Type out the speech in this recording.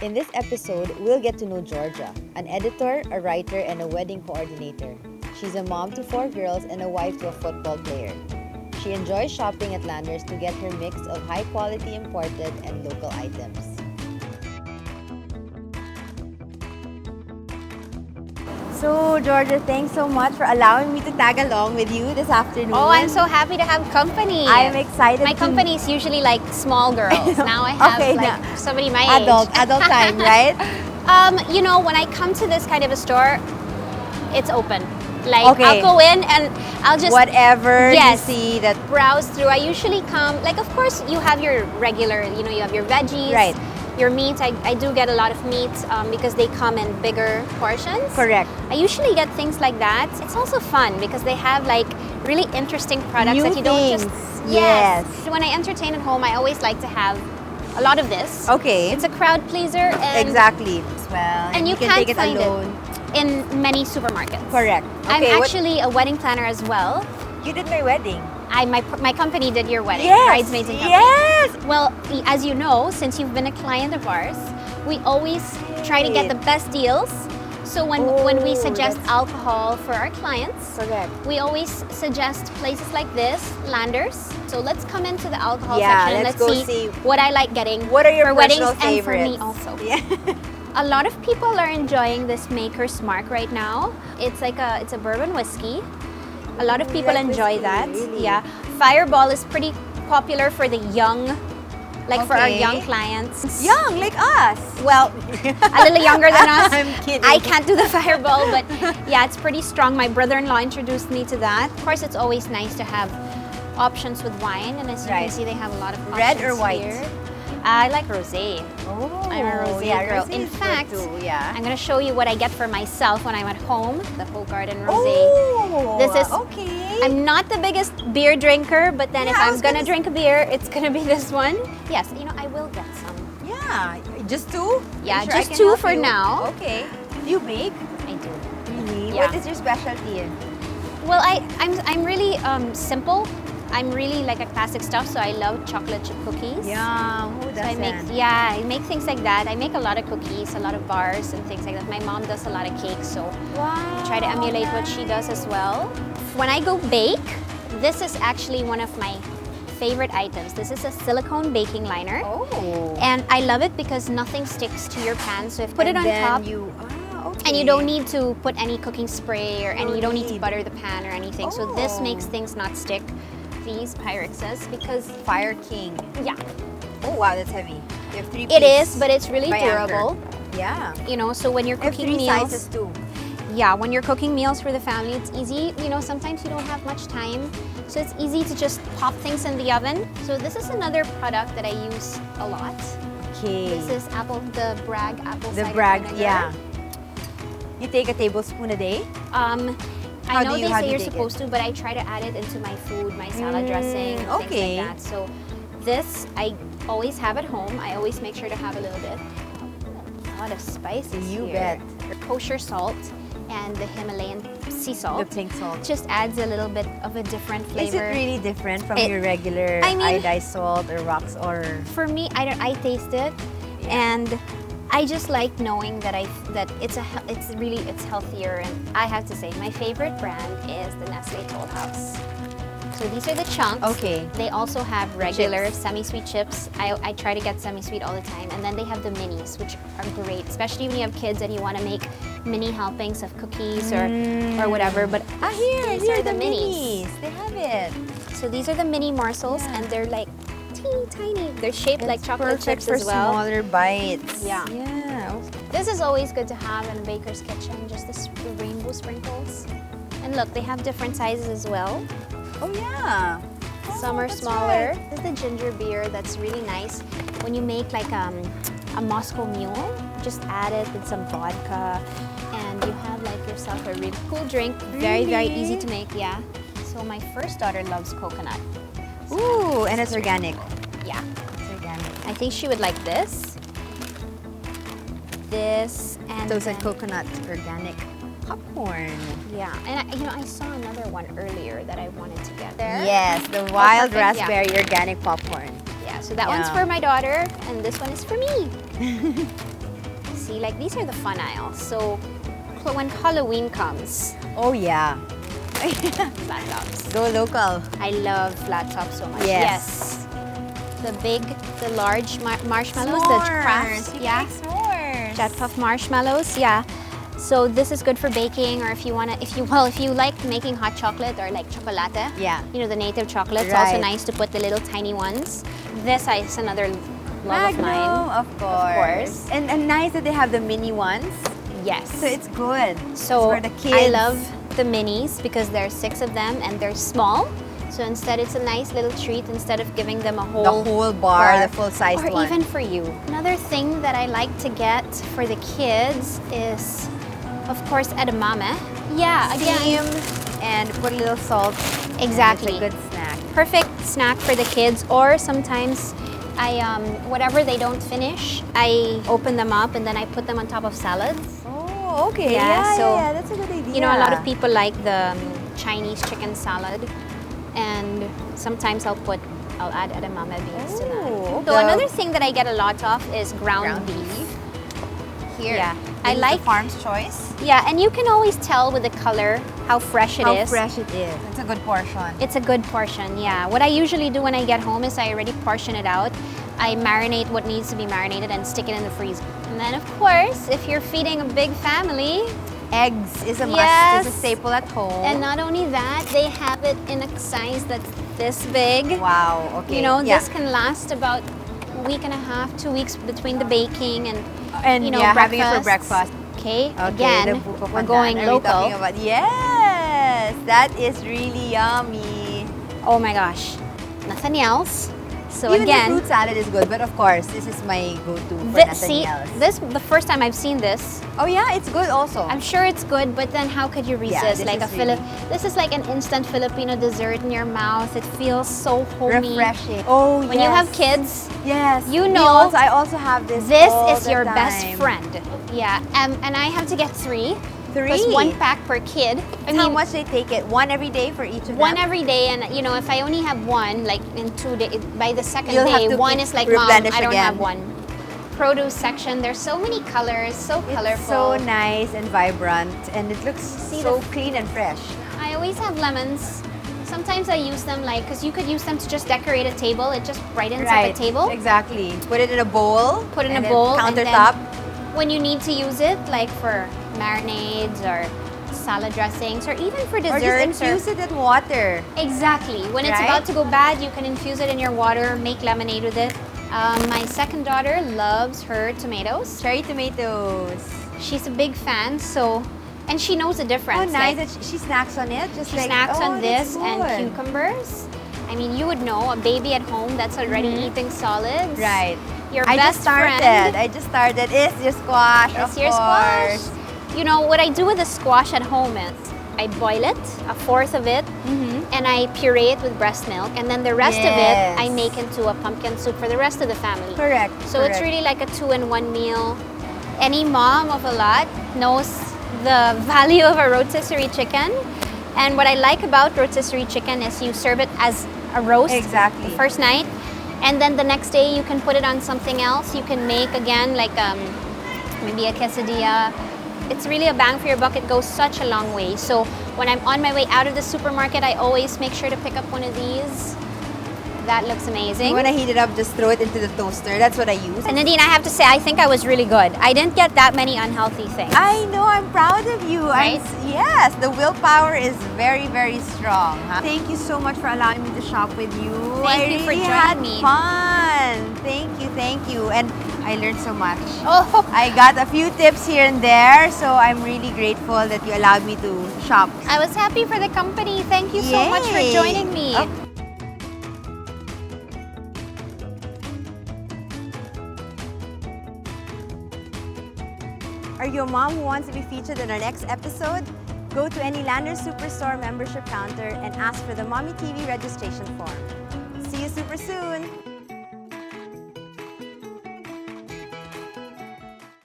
In this episode, we'll get to know Georgia, an editor, a writer, and a wedding coordinator. She's a mom to 4 girls and a wife to a football player. She enjoys shopping at Landers to get her mix of high-quality imported and local items. So, Georgia, thanks so much for allowing me to tag along with you this afternoon. Oh, I'm so happy to have company. I'm excited. My company is usually like small girls. Now I have somebody my age. Adult time, right? You know, when I come to this kind of a store, it's open. Like I'll go in and I'll just whatever you see that browse through. I usually come, like of course you have your regular, you know, you have your veggies. Right. Your meat, I do get a lot of meat because they come in bigger portions. Correct. I usually get things like that. It's also fun because they have like really interesting products that you don't just... Yes. When I entertain at home, I always like to have a lot of this. Okay. It's a crowd pleaser. And exactly. Well, and you can can't take it find alone. It in many supermarkets. Correct. Okay, I'm actually a wedding planner as well. You did my wedding. My company did your wedding, yes, Bridesmaids and Company. Yes! Well, as you know, since you've been a client of ours, we always try to get the best deals. So when we suggest alcohol for our clients, we always suggest places like this, Landers. So let's come into the alcohol section and let's see what I like getting what are your for weddings favorites? and for me also. Yeah. A lot of people are enjoying this Maker's Mark right now. It's a bourbon whiskey. A lot of people enjoy that. Really? Yeah. Fireball is pretty popular for the young, like for our young clients. Young, like us. Well, a little younger than us. I'm kidding. I can't do the Fireball, but yeah, it's pretty strong. My brother-in-law introduced me to that. Of course, it's always nice to have options with wine, and as you can see, they have a lot of options red or white here. I like rosé. Oh, I'm a rosé girl. In fact, I'm going to show you what I get for myself when I'm at home, the Hoegaarden Rosée. Oh, this is, okay. I'm not the biggest beer drinker, but then if I'm going to drink a beer, it's going to be this one. Yes, you know, I will get some. Yeah, just two? Yeah, sure just two for now. Okay. Do you bake? I do. Really? Yeah. What is your specialty? Well, I'm really simple. I'm really like a classic stuff, so I love chocolate chip cookies. Yeah, who doesn't? So I make things like that. I make a lot of cookies, a lot of bars and things like that. My mom does a lot of cakes, so I try to emulate what she does as well. When I go bake, this is actually one of my favorite items. This is a silicone baking liner. Oh. And I love it because nothing sticks to your pan. So if you put it on top, and you don't need to put any cooking spray or you don't need to butter the pan or anything. So this makes things not stick. These Pyreexes because Fire King. Yeah. Oh wow, that's heavy. You have 3 It is, but it's really durable. Yeah. You know, so when you're cooking 3 meals, sizes too. Yeah, when you're cooking meals for the family, it's easy. You know, sometimes you don't have much time, so it's easy to just pop things in the oven. So this is another product that I use a lot. Okay. This is the Bragg apple cider Bragg, vinegar. yeah. You take a tablespoon a day? I know they say you're supposed to, but I try to add it into my food, my salad dressing, and things like that. So this, I always have at home. I always make sure to have a little bit. A lot of spices You here. bet. Kosher salt and the Himalayan sea salt. The pink salt. Just adds a little bit of a different flavor. Is it really different from your regular iodized salt or rocks or? For me, I taste it, and I just like knowing that it's healthier, and I have to say my favorite brand is the Nestlé Toll House. So these are the chunks. Okay. They also have regular semi-sweet chips. I try to get semi-sweet all the time, and then they have the minis, which are great, especially when you have kids and you want to make mini helpings of cookies or whatever. But these are the minis. They have it. So these are the mini morsels, and they're like tiny. They're shaped like chocolate chips for as well. Smaller bites. Yeah. Yeah. This is always good to have in a baker's kitchen, just the rainbow sprinkles. And look, they have different sizes as well. Oh yeah. Some are smaller. Right. This is the ginger beer that's really nice. When you make like a Moscow Mule, just add it with some vodka and you have like yourself a really cool drink. Very, very easy to make, yeah. So my first daughter loves coconut. Ooh, and it's organic. Yeah. It's organic. I think she would like this. This and those are coconut organic popcorn. Yeah, and I saw another one earlier that I wanted to get there. Yes, the wild raspberry organic popcorn. Yeah, so that one's for my daughter, and this one is for me. see, like these are the fun aisles. So when Halloween comes, Oh yeah. flat tops. Go local. I love flat tops so much. Yes. The large marshmallows, the Kraft, yeah. S'mores. Jet puff marshmallows, yeah. So this is good for baking, or if you like making hot chocolate or like chocolate. Yeah. You know, the native chocolate. It's also Right. nice to put the little tiny ones. This is another love of Magnum, mine. of course. And nice that they have the mini ones. Yes. So it's good. So it's for the kids. I love the minis because there's 6 of them and they're small. So instead, it's a nice little treat instead of giving them a whole the whole bar, the full-sized or one. even for you. Another thing that I like to get for the kids is, of course, edamame. Yeah, again, Steam and put a little salt. exactly. It's a good snack. Perfect snack for the kids. Or sometimes, whatever they don't finish, I open them up and then I put them on top of salads. Oh, okay. Yeah, so, that's a good idea. You know, a lot of people like the Chinese chicken salad, and sometimes I'll add edamame beans to that. Oh, So okay. another thing that I get a lot of is ground beef. Here. Yeah, I I like. farm's choice. Yeah, and you can always tell with the color how fresh it is. How fresh it is. It's a good portion. It's a good portion, yeah. What I usually do when I get home is I already portion it out. I marinate what needs to be marinated and stick it in the freezer. And then, of course, if you're feeding a big family, Eggs is a must. Yes. It's a staple at home. and not only that, they have it in a size that's this big. Wow. Okay. You know, yeah. this can last about a week and a half, 2 weeks between the baking and you know, having it for breakfast. breakfast. Okay, Okay, again, the Buko we're Pandan. going Are we local. talking about? Yes, that is really yummy. Oh my gosh, Nathaniel's. So Even again, the fruit salad is good, but of course, this is my go-to for see, Nathaniel's. this the first time I've seen this. Oh yeah, it's good also. I'm sure it's good, but then how could you Yeah, resist? this Like a is really- This is like an instant Filipino dessert in your mouth. It feels so homey. refreshing. Oh When you have kids, yes, you Me know also, I also have this. this all is the your best time. friend. Yeah, and I have to get 3. 3. Plus 1 pack per kid. I How mean, much they take it? One every day for each of them. one every day, and you know, if I only have 1, like in 2 days, by the second You'll have day, to 1 is like, Mom, replenish I don't again." have 1. Produce section, there's so many colors, so It's colorful. so nice and vibrant, and it looks so clean and fresh. I always have lemons. Sometimes I use them because you could use them to just decorate a table. It just brightens up a table. Exactly. Put it in a bowl. Put it in and a then bowl, and Countertop. When you need to use it, like for marinades or salad dressings, or even for Or just desserts. infuse it in water. Exactly. When it's Right? about to go bad, you can infuse it in your water, make lemonade with it. My second daughter loves her tomatoes. Cherry tomatoes. She's a big fan, and she knows the Oh, difference. nice Like, that she snacks on it. Just she like, snacks oh, on this that's and good. cucumbers. I mean, you would know, a baby at home that's already eating solids. Right. Your I best just started. friend. I just started. It's your squash. It's of your squash. course. You know, what I do with the squash at home is I boil it, a fourth of it, and I puree it with breast milk, and then the rest of it Yes. I make into a pumpkin soup for the rest of the family. Correct. So it's really like a 2-in-1 meal. Any mom of a lot knows the value of a rotisserie chicken. And what I like about rotisserie chicken is you serve it as a roast Exactly. the first night, and then the next day you can put it on something else. You can make again like maybe a quesadilla. It's really a bang for your buck. It goes such a long way. So when I'm on my way out of the supermarket, I always make sure to pick up one of these. That looks amazing. You want to heat it up, just throw it into the toaster. That's what I use. And Nadine, I have to say, I think I was really good. I didn't get that many unhealthy things. I know, I'm proud of you. Right? Yes, the willpower is very, very strong. Huh? Thank you so much for allowing me to shop with you. Thank you for really joining had me. fun. Thank you. And I learned so much. Oh, I got a few tips here and there, so I'm really grateful that you allowed me to shop. I was happy for the company. Thank you so much for Yay. joining me. Oh. Are you a mom who wants to be featured in our next episode? Go to any Landers Superstore membership counter and ask for the Mommy TV registration form. See you super soon!